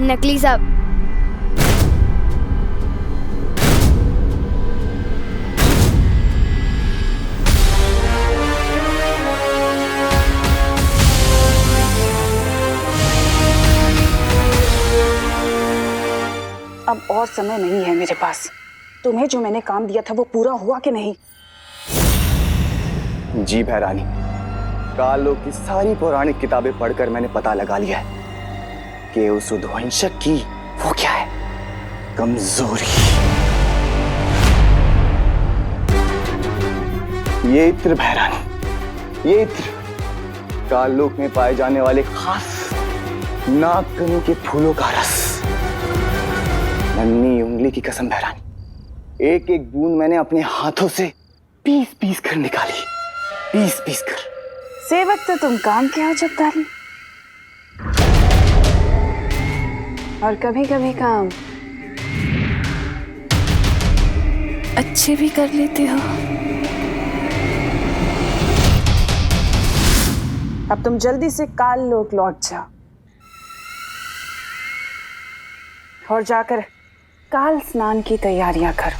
नकली सांप। अब और समय नहीं है मेरे पास। तुम्हें जो मैंने काम दिया था वो पूरा हुआ कि नहीं? जी भैरानी, कालों की सारी पौराणिक किताबें पढ़कर मैंने पता लगा लिया है कि उस उद्वंशक की वो क्या है, कमजोरी। ये इत्र भैरानी, ये इत्र कालोक में पाए जाने वाले खास नागकनी के फूलों का रस। नन्ही उंगली की कसम भैरानी, एक एक बूंद मैंने अपने हाथों से पीस पीस कर निकाली, पीस पीस कर। सेवक तो तुम काम के हो जब्दारी, और कभी कभी काम अच्छे भी कर लेते हो। अब तुम जल्दी से काल लोक लौट जाओ और जाकर काल स्नान की तैयारियां करो।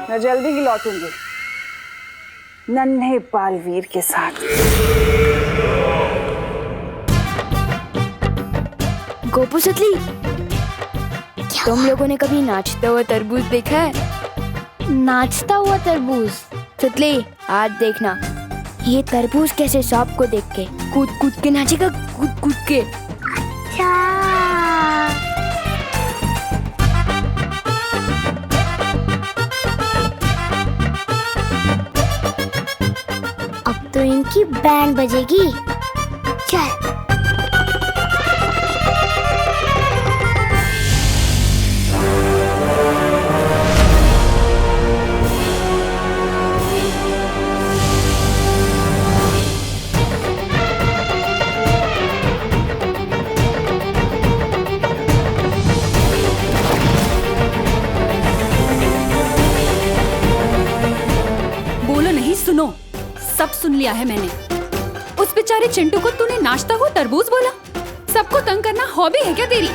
मैं जल्दी ही लौटूंगी नन्हे बालवीर के साथ। गोपू सुतली, तुम लोगों ने कभी नाचता हुआ तरबूज देखा है? नाचता हुआ तरबूज? सुतली, आज देखना ये तरबूज कैसे सांप को देख के कूद कूद के नाचेगा, कूद कूद के। अब तो इनकी बैंड बजेगी। चल। सुनो, सब सुन लिया है मैंने। उस बेचारे चिंटू को तूने नाचता हुआ तरबूज बोला। सबको तंग करना हॉबी है क्या तेरी?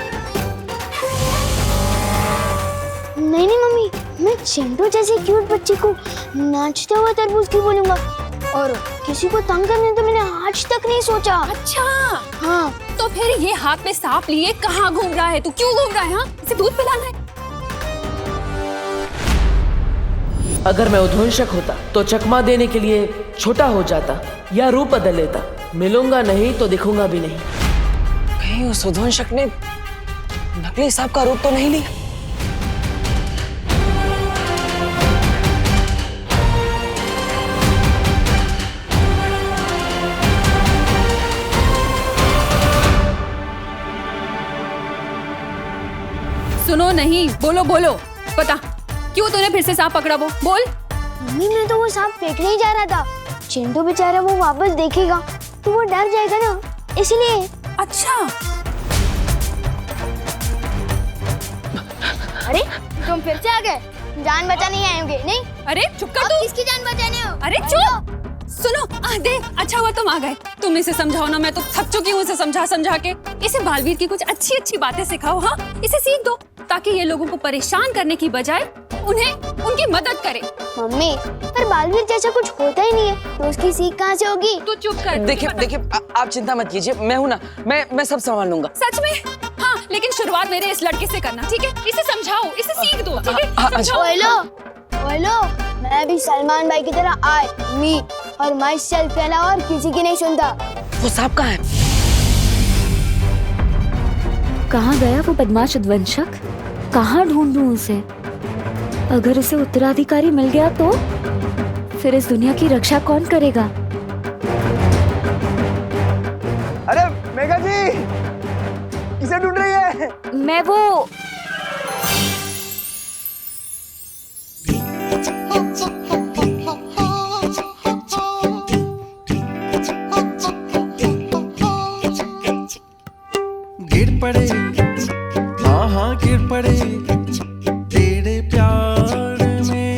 नहीं नहीं मम्मी, मैं चिंटू जैसे क्यूट बच्चे को नाचता हुआ तरबूज क्यों बोलूंगा? और किसी को तंग करने तो मैंने आज तक नहीं सोचा। अच्छा हाँ, तो फिर ये हाथ में सांप लिए कहाँ घूम रहा है? तू क्यों घूम रहा है? हाँ, इसे दूध पिलाना है। अगर मैं उद्वंशक होता तो चकमा देने के लिए छोटा हो जाता या रूप बदल लेता। मिलूंगा नहीं तो दिखूंगा भी नहीं। कहीं उस उद्वंशक ने नकली सांप का रूप तो नहीं लिया? सुनो नहीं, बोलो बोलो, पता क्यों तूने फिर से सांप पकड़ा? वो बोल। मम्मी, मैं तो वो सांप फेंकने ही जा रहा था। चिंटू बेचारा वो वापस देखेगा तो वो डर जाएगा ना, इसलिए। अच्छा, अरे तुम फिर से आ गए? जान बचाने ही आए होंगे, नहीं? अरे चुप कर तू। किसकी जान बचाने हो? अरे चुप। सुनो, देख, अच्छा हुआ तुम आ गए। तुम इसे समझाओ ना, मैं तो थक चुकी हूँ इसे समझा समझा के। इसे बालवीर की कुछ अच्छी अच्छी बातें सिखाओ। हाँ, इसे सीख दो ताकि ये लोगों को परेशान करने की बजाय उन्हें उनकी मदद करे। मम्मी, पर बालवीर जैसा कुछ होता ही नहीं है तो उसकी सीख कहाँ से होगी? तू चुप कर। देखिए, आप चिंता मत कीजिए, मैं हूँ ना, मैं सब संभाल लूंगा। सच में? हाँ, लेकिन शुरुआत मेरे इस लड़के से करना, ठीक है? इसे समझाओ, इसे सीख दो, ठीक है? समझाओ। बोलो, मैं भी सलमान भाई की तरह आई मी और माई सेल्फ के अलावा और किसी की नहीं सुनता। वो सांप कहाँ है? कहाँ गया वो बदमाश उद्वंशक? कहाँ ढूंढूं उसे? अगर उसे उत्तराधिकारी मिल गया तो फिर इस दुनिया की रक्षा कौन करेगा? अरे मेघा जी, किसे ढूंढ रही है? मैं वो गिर पड़े, हाँ हाँ गिर पड़े तेरे प्यार में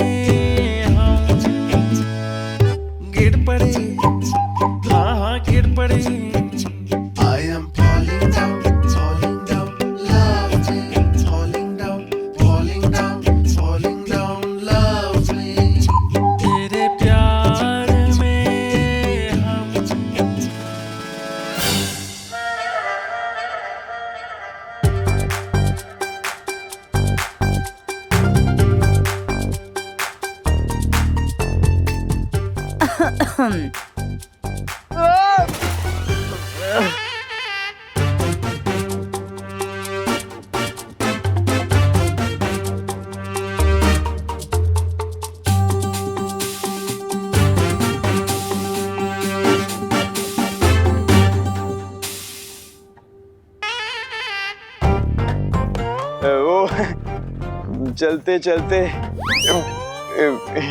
वो चलते चलते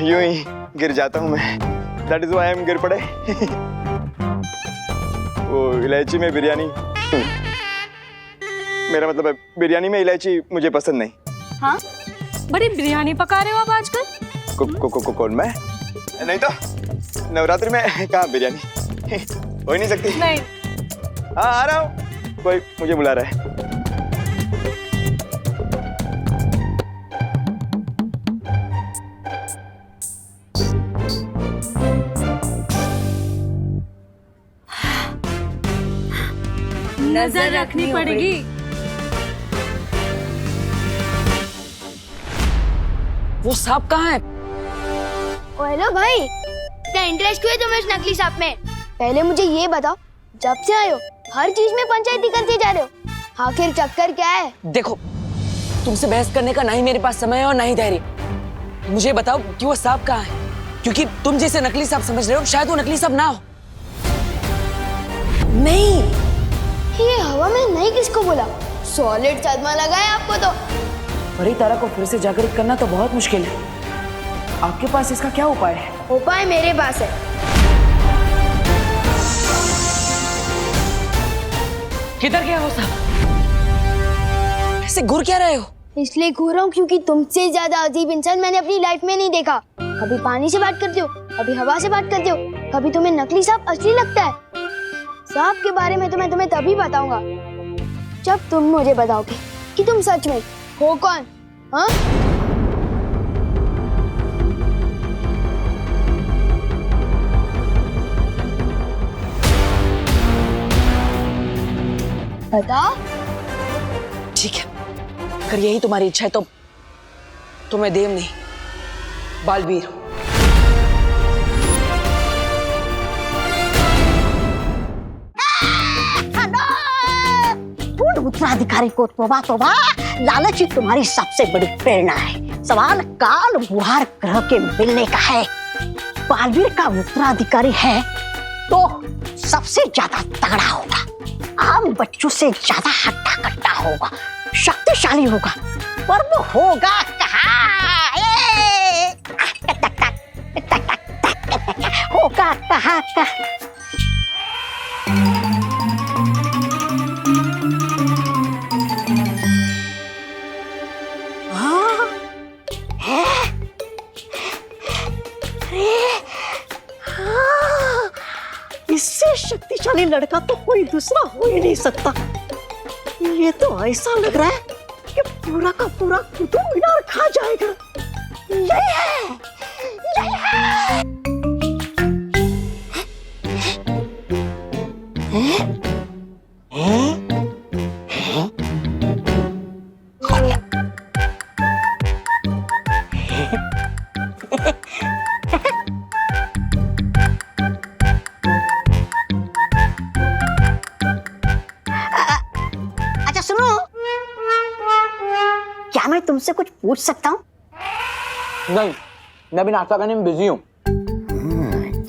यूं ही गिर जाता हूँ मैं। That is why I am गिर पड़े। वो इलायची में बिरयानी, मेरा मतलब है बिरयानी में इलायची मुझे पसंद नहीं। हाँ, बड़ी बिरयानी पका रहे हो आप आजकल? कौन मैं? नहीं तो नवरात्रि में कहाँ बिरयानी हो ही नहीं सकती। नहीं। हाँ आ रहा हूँ, कोई मुझे बुला रहा है। नजर रखनी पड़ेगी। वो सांप कहाँ है? ओ हेलो भाई, क्या इंटरेस्ट क्यों है तुम्हें इस नकली सांप में? पहले मुझे ये बताओ, जब से आए हो हर चीज में पंचायती करते जा रहे हो, आखिर चक्कर क्या है? देखो, तुमसे बहस करने का ना ही मेरे पास समय है और ना ही धैर्य। मुझे बताओ कि वो सांप कहाँ है, क्योंकि तुम जैसे नकली सांप समझ रहे हो, शायद वो नकली सांप ना हो। नहीं, ये हवा में नहीं किसको बोला? सॉलिड सदमा लगा है आपको तो। परितारा को फिर से जागृत करना तो बहुत मुश्किल है। आपके पास इसका क्या उपाय है? उपाय मेरे पास है। किधर गया वो सांप? ऐसे घूर क्या रहे हो? इसलिए घूर रहा हूँ क्योंकि तुमसे ज्यादा अजीब इंसान मैंने अपनी लाइफ में नहीं देखा। कभी पानी से बात करते हो, कभी हवा से बात करते हो, कभी तुम्हें नकली सांप असली लगता है। सांप के बारे में तो मैं तुम्हें तभी बताऊंगा जब तुम मुझे बताओगे कि तुम सच में हो कौन। हाँ? बताओ। ठीक है, अगर यही तुम्हारी इच्छा है तो मैं देव नहीं, बालवीर हूं। उत्तराधिकारी को तोबा तोबा, लालच ही तुम्हारी सबसे बड़ी प्रेरणा है। सवाल काल बुहार ग्रह के मिलने का है। बालवीर का उत्तराधिकारी है तो सबसे ज्यादा तगड़ा होगा, आम बच्चों से ज्यादा हट्टा कट्टा होगा, शक्तिशाली होगा, पर वो होगा कहाँ? होगा कहाँ का? इससे शक्तिशाली लड़का तो कोई दूसरा हो ही नहीं सकता। ये तो ऐसा लग रहा है कि पूरा का पूरा कुतुब मीनार खा जाएगा। यही है, यही है। अच्छा सुनो, क्या मैं तुमसे कुछ पूछ सकता हूँ? नहीं, मैं भी नाश्ता करने में बिजी हूँ।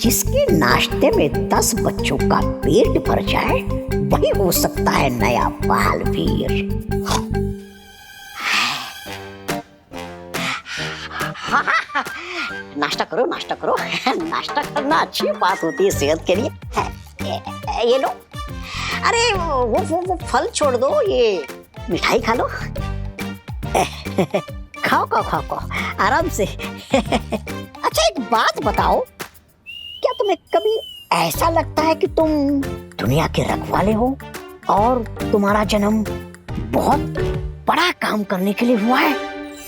जिसके नाश्ते में 10 बच्चों का पेट भर जाए वही हो सकता है नया बालवीर। नाश्ता करो, नाश्ता करो। नाश्ता करना अच्छी बात होती है सेहत के लिए। ये लो। अरे वो फल छोड़ दो, ये मिठाई खा लो। खाओ खाओ खाओ खाओ आराम से। अच्छा एक बात बताओ, क्या तुम्हें कभी ऐसा लगता है कि तुम दुनिया के रखवाले हो और तुम्हारा जन्म बहुत बड़ा काम करने के लिए हुआ है?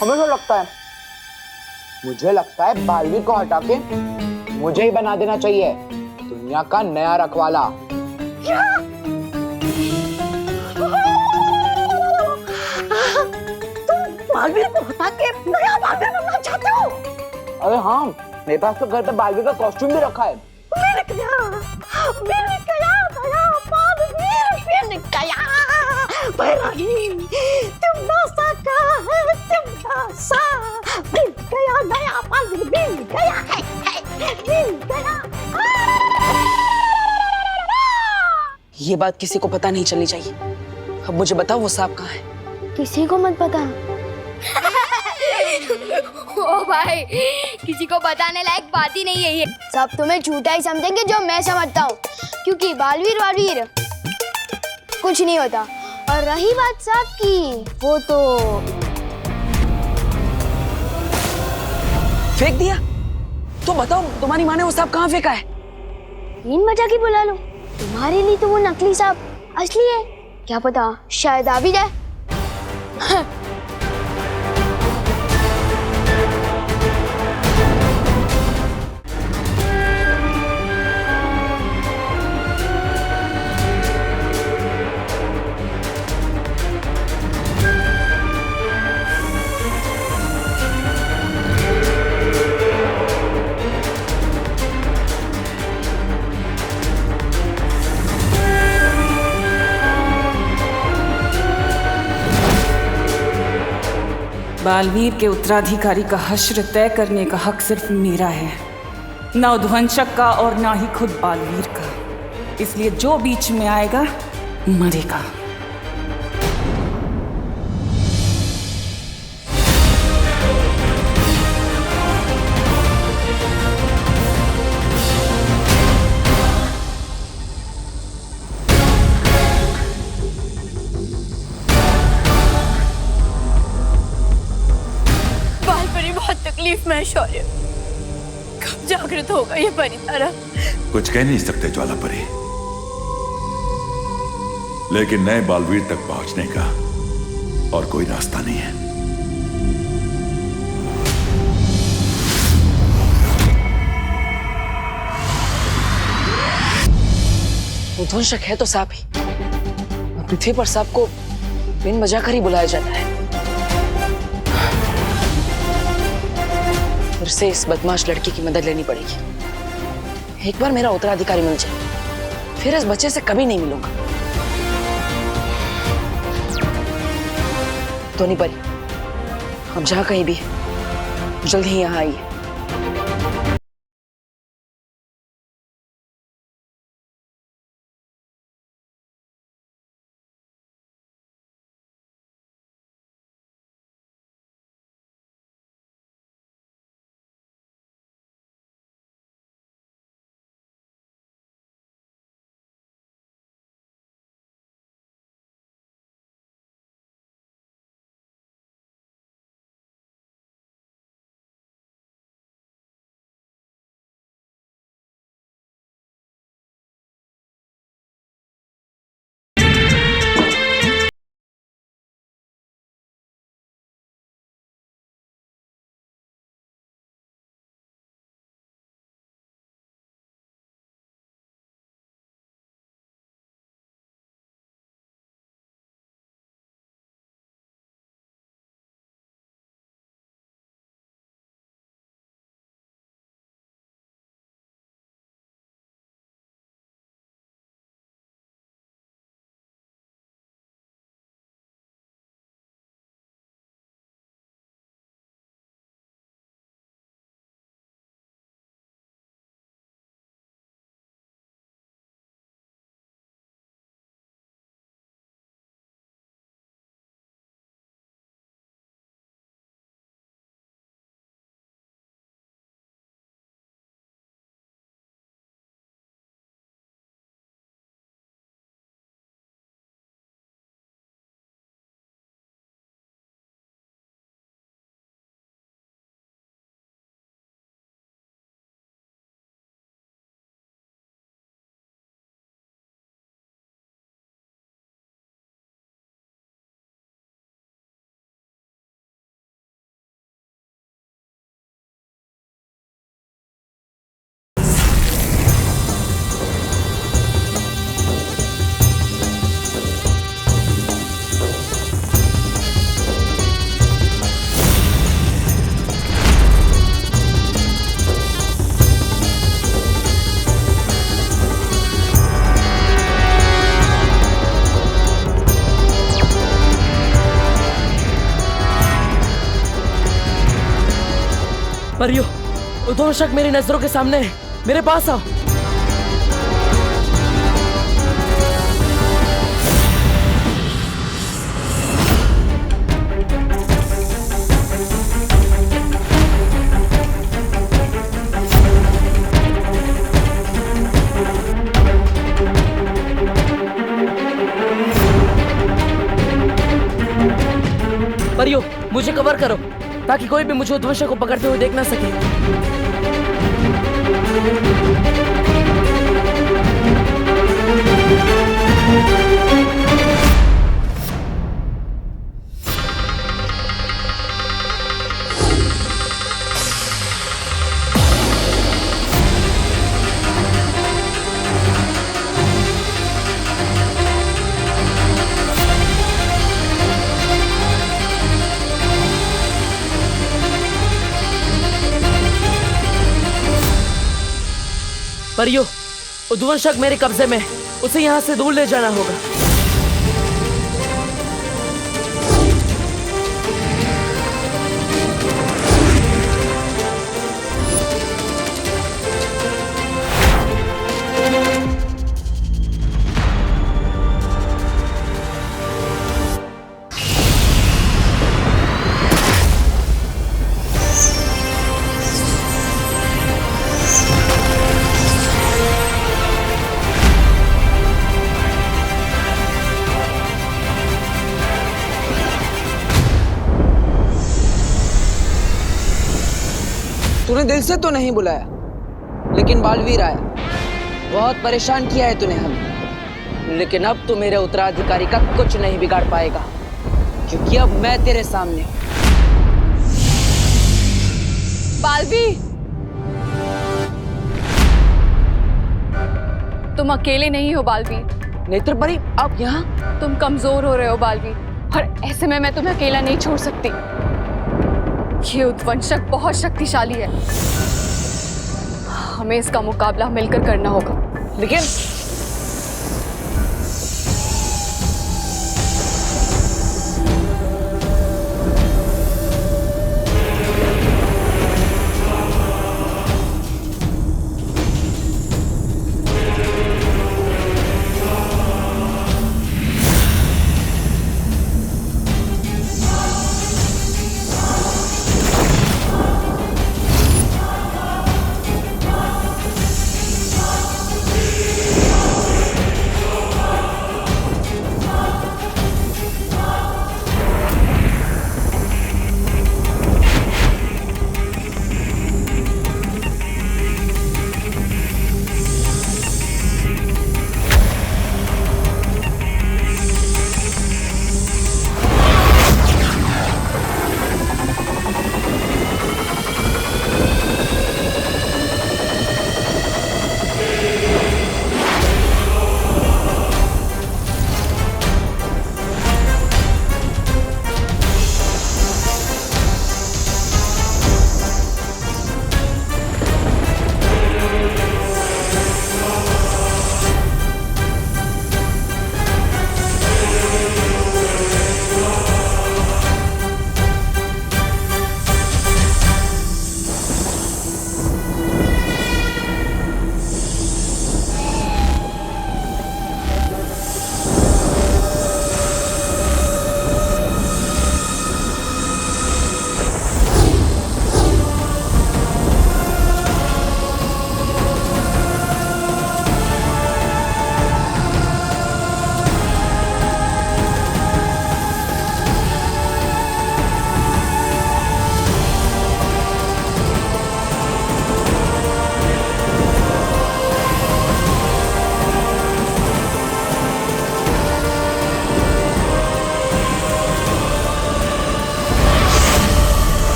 हमें तो लगता है, मुझे लगता है बालवीर को हटा के मुझे ही बना देना चाहिए दुनिया का नया रखवाला। क्या? तुम बालवीर को हटा के नया बालवीर बनना चाहते हो? अरे हाँ, मेरे पास तो घर पे बालवीर का कॉस्ट्यूम भी रखा है। मिल गया दया बालवीर मिल गया। बैरागी तुम नासा का है, तुम नासा मिल गया दया बालवीर मिल गया है, मिल गया। ये बात किसी को पता नहीं चलनी चाहिए। अब मुझे बताओ वो सांप कहाँ है? किसी को मत पता। ओ भाई, किसी को बताने लायक बात ही नहीं है ये। सब तुम्हें झूठा ही समझेंगे जो मैं समझता हूँ, क्योंकि बालवीर वालवीर कुछ नहीं होता। और रही बात सांप की, वो तो फेंक दिया? तो बताओ तुम्हारी माँ ने वो सांप कहाँ फेंका है? इन बजा के बुला लो। तुम्हारे लिए तो वो नकली सांप असली है, क्या पता शायद आ भी जाए। बालवीर के उत्तराधिकारी का हश्र तय करने का हक सिर्फ मेरा है, न उध्वंसक का और न ही खुद बालवीर का। इसलिए जो बीच में आएगा मरेगा। बालपरी बहुत तकलीफ में है शौर्य। कब जागृत होगा ये परी तारा? कुछ कह नहीं सकते ज्वाला परी, लेकिन नए बालवीर तक पहुंचने का और कोई रास्ता नहीं है। उध्वंसक है तो सांप ही, और पृथ्वी पर सांप को बिन बजाकर ही बुलाया जाता है। फिर से इस बदमाश लड़की की मदद लेनी पड़ेगी। एक बार मेरा उत्तराधिकारी मिल जाए, फिर इस बच्चे से कभी नहीं मिलूंगा। तो नहीं परी, अब जहां कहीं भी जल्दी ही यहाँ आइए। परियो, उद्वंशक मेरी नजरों के सामने है, मेरे पास आओ। परियो, मुझे कवर करो ताकि कोई भी मुझे उद्वंशक को पकड़ते हुए देख ना सके। परियो, उद्वंशक मेरे कब्जे में है, उसे यहाँ से दूर ले जाना होगा। तूने दिल से तो नहीं बुलाया, लेकिन बालवीर आया। बहुत परेशान किया है तूने हमें, लेकिन अब तू मेरे उत्तराधिकारी का कुछ नहीं बिगाड़ पाएगा, क्योंकि अब मैं तेरे सामने हूं। बालवीर, तुम अकेले नहीं हो बालवीर। नेत्रपरी, आप यहाँ? तुम कमजोर हो रहे हो बालवीर, और ऐसे में मैं तुम्हें अकेला नहीं छोड़ सकती। ये उद्वंशक बहुत शक्तिशाली है, हमें इसका मुकाबला मिलकर करना होगा। लेकिन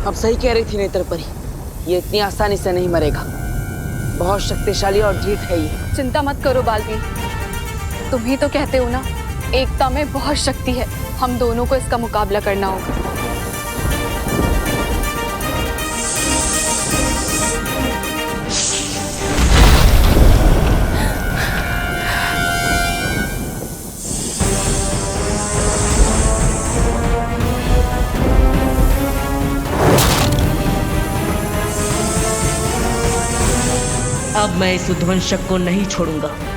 अब सही कह रही थी नेत्रपरी, ये इतनी आसानी से नहीं मरेगा। बहुत शक्तिशाली और जीत है ये। चिंता मत करो बालवीर, तुम ही तो कहते हो ना, एकता में बहुत शक्ति है। हम दोनों को इसका मुकाबला करना होगा। अब मैं इस उध्वंसक को नहीं छोड़ूंगा।